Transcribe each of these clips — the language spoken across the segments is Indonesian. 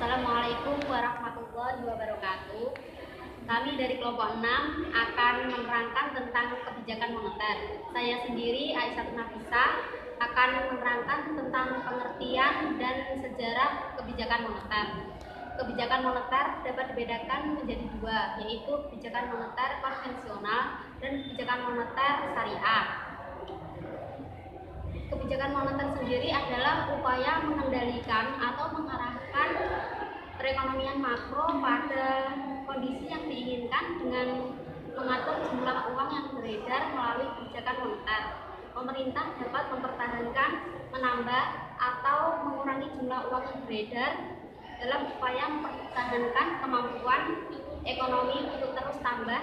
Assalamualaikum warahmatullahi wabarakatuh. Kami dari kelompok 6 akan menerangkan tentang kebijakan moneter. Saya sendiri, Aisyah Nafisa, akan menerangkan tentang pengertian dan sejarah kebijakan moneter. Kebijakan moneter dapat dibedakan menjadi dua, yaitu kebijakan moneter konvensional dan kebijakan moneter syariah. Kebijakan moneter sendiri adalah upaya mengendalikan atau mengarahkan perekonomian makro pada kondisi yang diinginkan dengan mengatur jumlah uang yang beredar melalui kebijakan moneter. Pemerintah dapat mempertahankan, menambah, atau mengurangi jumlah uang yang beredar dalam upaya mempertahankan kemampuan ekonomi untuk terus tambah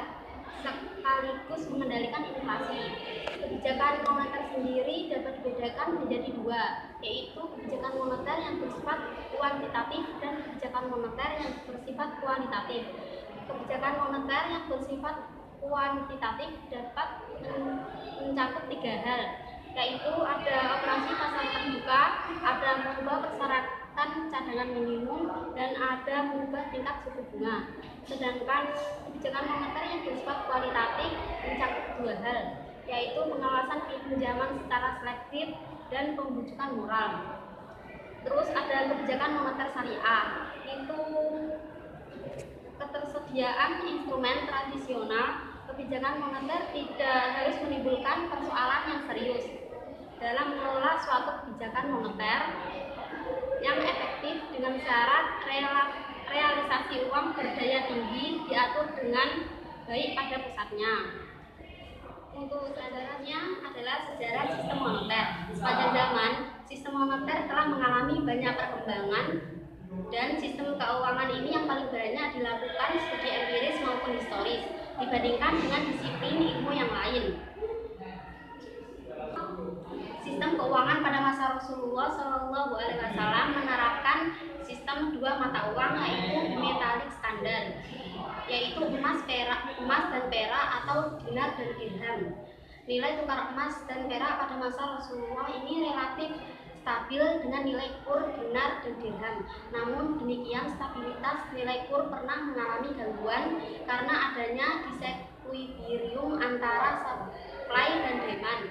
sekaligus mengendalikan inflasi. Kebijakan moneter sendiri dapat dibedakan menjadi dua, yaitu kebijakan moneter yang bersifat kuantitatif dan kebijakan moneter yang bersifat kualitatif. Kebijakan moneter yang bersifat kuantitatif dapat mencakup tiga hal, yaitu ada operasi pasar terbuka, ada mengubah persyaratan cadangan minimum, dan ada mengubah tingkat suku bunga. Sedangkan kebijakan moneter yang bersifat kualitatif mencakup dua hal, yaitu pengawasan pinjaman secara selektif dan pembujukan moral. Terus ada kebijakan moneter syariah, itu ketersediaan instrumen tradisional. Kebijakan moneter tidak harus menimbulkan persoalan yang serius dalam mengelola suatu kebijakan moneter yang efektif dengan syarat realisasi uang berdaya tinggi diatur dengan baik pada pusatnya. Untuk sejarahnya adalah sejarah sistem moneter. Sepanjang zaman, sistem moneter telah mengalami banyak perkembangan, dan sistem keuangan ini yang paling banyak dilakukan studi empiris maupun historis dibandingkan dengan disiplin ilmu yang lain. Sistem keuangan pada masa Rasulullah SAW menerapkan sistem dua mata uang, yaitu metalik standar, yaitu emas dan perak atau dinar dan dirham. Nilai tukar emas dan perak pada masa Rasulullah ini relatif stabil dengan nilai kur dinar dan dirham. Namun demikian, stabilitas nilai kur pernah mengalami gangguan karena adanya disequilibrium antara supply dan demand.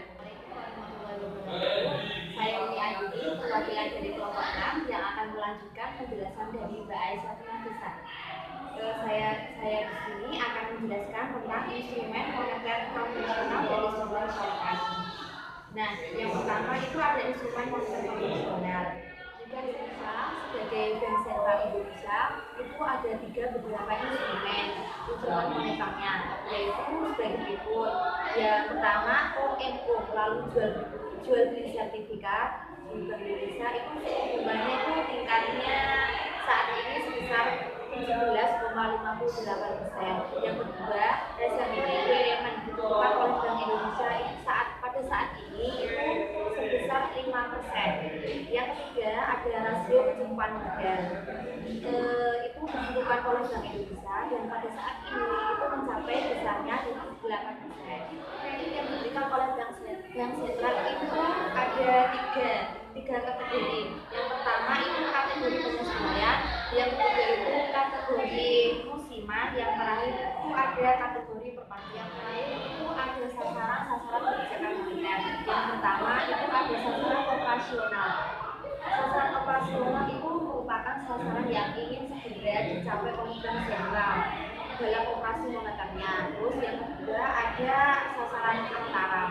Saya Umi Ayudi, perwakilan dari kelompok 6 yang akan melanjutkan penjelasan dari Mbak Aisyah Nafisa. Saya di sini akan menjelaskan tentang instrumen moneter konvensional dan instrumen syariah. Nah, yang pertama itu ada instrumen moneter konvensional. Jika kita sebagai Bank Sentral Indonesia itu ada beberapa instrumen moneternya, yaitu sebagai berikut. Yang pertama OMO, lalu jual beli sertifikat di Bank Indonesia itu bunganya itu tingkatnya saat ini sebesar 17,58%. Yang kedua, reserve payment dikeluarkan oleh Bank Indonesia pada saat ini itu sebesar 5%. Yang ketiga, ada rasio kecukupan modal. Itu ditentukan oleh Bank Indonesia dan pada saat ini itu mencapai besarnya 8%. Kredit yang diberikan oleh Bank Sentral itu ada tiga kategori. Yang pertama itu kategori penyesuaian, yang kedua itu kategori musiman, yang terakhir itu ada kategori perpanjangan. Yang terakhir itu ada sasaran kebijakan moneter. Yang pertama itu ada sasaran operasional. Sasaran operasional itu merupakan sasaran yang ingin segera dicapai oleh Bank Sentral dalam operasi moneternya. Terus yang kedua ada sasaran antara.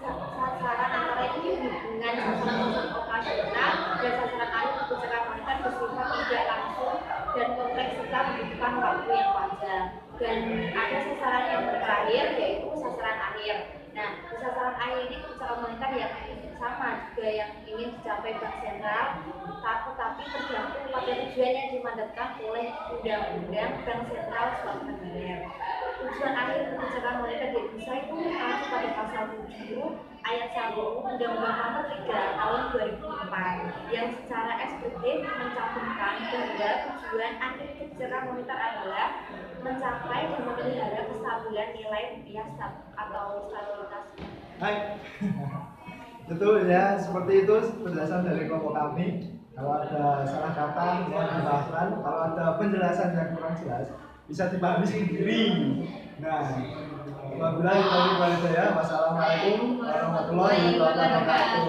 Sasaran antara ini hubungan sasaran operasional dan sasaran akhir kebijakan moneter bersifat tidak langsung dan kompleks serta membutuhkan waktu yang panjang. Dan ada sasaran yang terakhir, yaitu sasaran akhir. Nah, di sasaran akhir ini kebijakan moneter yang sama juga yang ingin dicapai Bank Sentral, tetapi tergantung pada tujuan yang dimandatkan oleh Undang-Undang Bank Sentral suatu negara. Tujuan akhir kebijakan moneter di Indonesia itu mengacu pada pasal 7 ayat 1 Undang-Undang Nomor 3 tahun 2004 yang secara eksplisit mencantumkan bahwa tujuan akhir kebijakan moneter adalah mencapai dan memelihara kestabilan nilai rupiah atau stabilitas. Hai, betul ya, seperti itu penjelasan dari kelompok kami. Kalau ada salah kata mohon dimaafkan, kalau ada penjelasan yang kurang jelas bisa dipahami sendiri. Nah, wabillahi taufiq wal hidayah. Wassalamualaikum warahmatullahi wabarakatuh.